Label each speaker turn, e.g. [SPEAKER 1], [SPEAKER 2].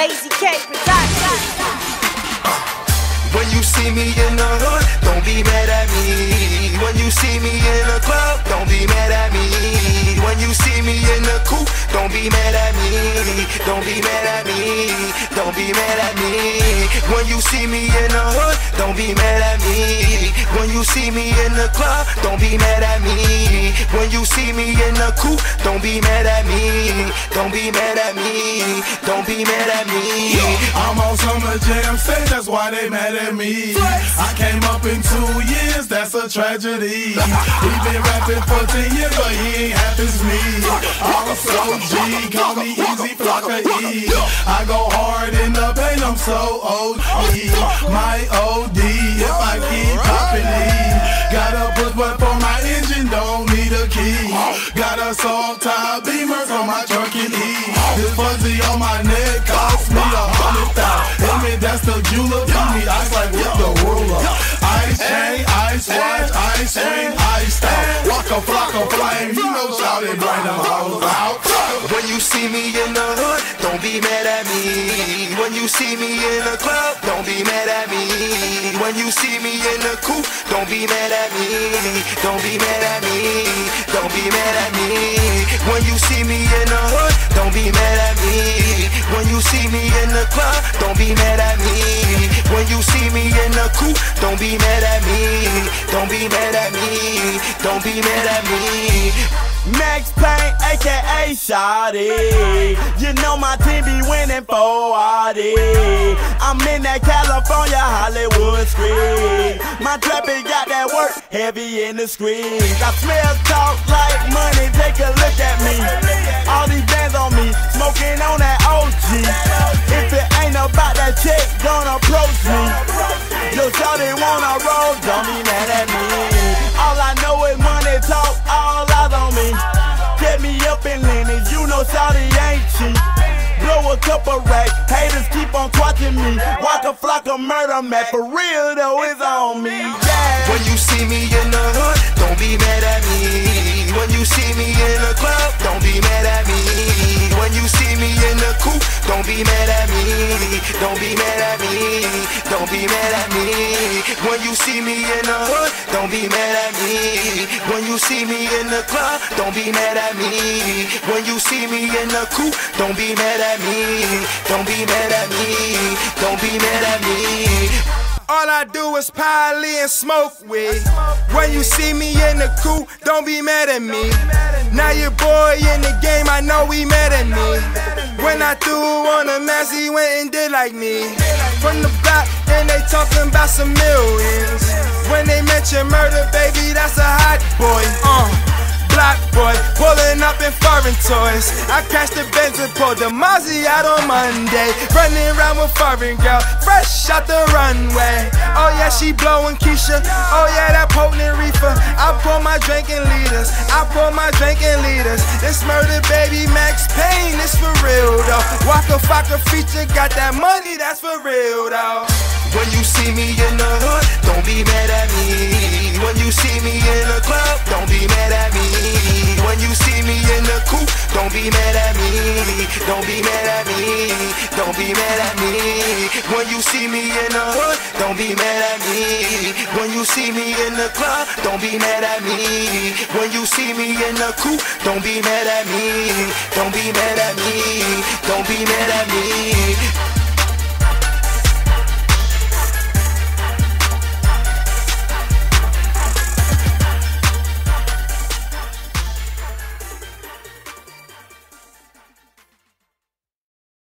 [SPEAKER 1] Lazy K Production.
[SPEAKER 2] When you see me in the hood, don't be mad at me. When you see me in the club, don't be mad at me. When you see me in the coupe, don't be mad at me. Don't be mad at me. Don't be mad at me. When you see me in the hood, don't be mad at me. When you see me in the club, don't be mad at me. When you see me in the coupe, don't be mad at me. Don't be mad at me. Don't be mad at me.
[SPEAKER 3] I'm on Summer Jam stage, that's why they mad at me. I came up in 2 years, that's a tragedy. He been rapping for 10 years, but he ain't happy as me. I'm so G, call me Easy Flocka E. I go hard in the paint, I'm so OG. My OD, if I keep popping E. Got a push button for my engine, don't need a key. Got a soft top Beamer on my truck and E. This fuzzy on my neck cost me $100,000. Aiming, that's the jeweler, beat me ice like with the ruler. Ice chain, ice watch, ice ring, ice out. Waka flocka flame, you know shouting bring them hoes out.
[SPEAKER 2] When you see me in the hood, don't be mad at me. When you see me in the club, don't be mad at me. When you see me in the coupe, don't be mad at me. Don't be mad at me. Don't be mad at me. When you see me in the hood, don't be mad at me. When you see me in the club, don't be mad at me. When you see me in the coupe, don't be mad at me. Don't be mad at me. Don't be mad at me.
[SPEAKER 4] Max Payne, aka Shawty. You know my team be winning 40. I'm in that California Hollywood street. My trappy got that work heavy in the streets. I smell talk like money, take a look at me. All these bands on me, smoking on that OG. If it ain't about that check, don't approach me. Yo, shawty wanna roll, don't be mad at me. All I know is money talk, all eyes on me. Get me up in Lennox, you know shawty ain't cheap. Blow a couple racks, haters keep on watching me. Waka Flocka murder map, for real though, it's on me, yeah.
[SPEAKER 2] When you see me in the hood, don't be mad at me. When you see me in the club, don't be mad at me. When you see me in the coupe, don't be mad at me. Don't be mad at me. Don't be mad at me. When you see me in the hood, don't be mad at me. When you see me in the club, don't be mad at me. When you see me in the coupe, don't be mad at me. Don't be mad at me. Don't be mad at me.
[SPEAKER 5] All I do is poly and smoke weed. When you see me in the coupe, don't be mad at me. Now your boy in the game, I know he mad at me. When I threw on a mask, he went and did like me. From the block, and they talking about some millions. When they mention murder, baby, that's a hot boy. Block boy, pulling up in foreign toys. I crashed the Benz and pulled the Mozzie out on Monday. Running around with foreign girl, fresh out the runway. Oh yeah, she blowing Keisha. Oh yeah, that potent reefer. I pour my drinking liters. I pour my drinking liters. This murder baby Max Payne, it's for real though. Waka Flocka feature, got that money, that's for real though.
[SPEAKER 2] When you see me in the hood, don't be mad at me. When you see me in the club, don't be mad at me. When you see me in the coupe, don't be mad at me. Don't be mad at me. Don't be mad at me. When you see me in the hood, don't be mad at me. When you see me in the club, don't be mad at me. When you see me in the coupe, don't be mad at me. Don't be mad at me. Don't be mad at me.